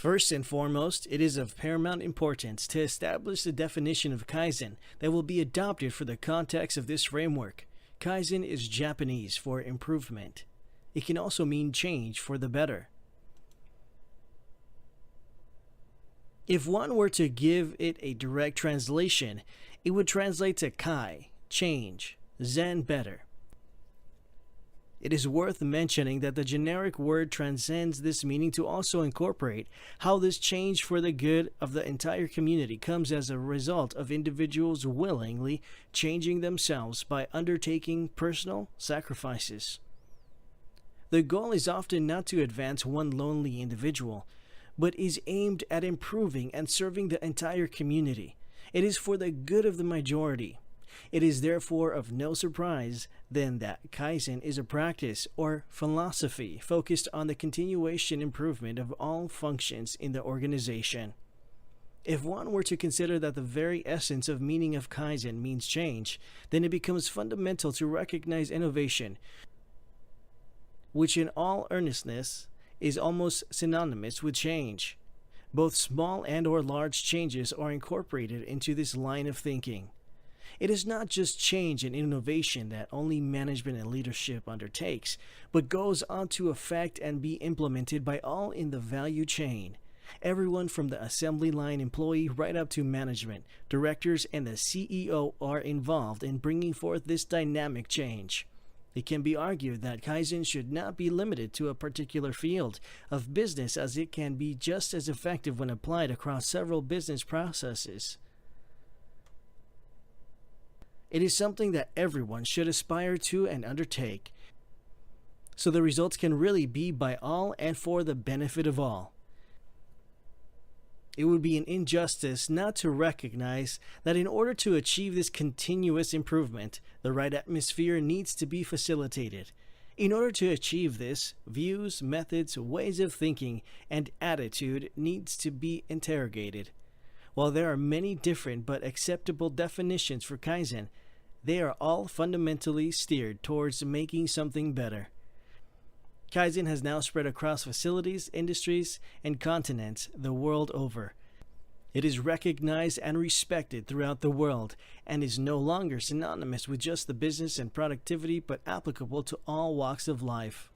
First and foremost, it is of paramount importance to establish the definition of Kaizen that will be adopted for the context of this framework. Kaizen is Japanese for improvement. It can also mean change for the better. If one were to give it a direct translation, it would translate to Kai, change, Zen, better. It is worth mentioning that the generic word transcends this meaning to also incorporate how this change for the good of the entire community comes as a result of individuals willingly changing themselves by undertaking personal sacrifices. The goal is often not to advance one lonely individual, but is aimed at improving and serving the entire community. It is for the good of the majority. It is therefore of no surprise then that Kaizen is a practice or philosophy focused on the continuation improvement of all functions in the organization. If one were to consider that the very essence of meaning of Kaizen means change, then it becomes fundamental to recognize innovation, which in all earnestness is almost synonymous with change. Both small and or large changes are incorporated into this line of thinking. It is not just change and innovation that only management and leadership undertakes, but goes on to affect and be implemented by all in the value chain. Everyone from the assembly line employee right up to management, directors, and the CEO are involved in bringing forth this dynamic change. It can be argued that Kaizen should not be limited to a particular field of business, as it can be just as effective when applied across several business processes. It is something that everyone should aspire to and undertake, so the results can really be by all and for the benefit of all. It would be an injustice not to recognize that in order to achieve this continuous improvement, the right atmosphere needs to be facilitated. In order to achieve this, views, methods, ways of thinking, and attitude needs to be interrogated. While there are many different but acceptable definitions for Kaizen, they are all fundamentally steered towards making something better. Kaizen has now spread across facilities, industries, and continents the world over. It is recognized and respected throughout the world and is no longer synonymous with just the business and productivity, but applicable to all walks of life.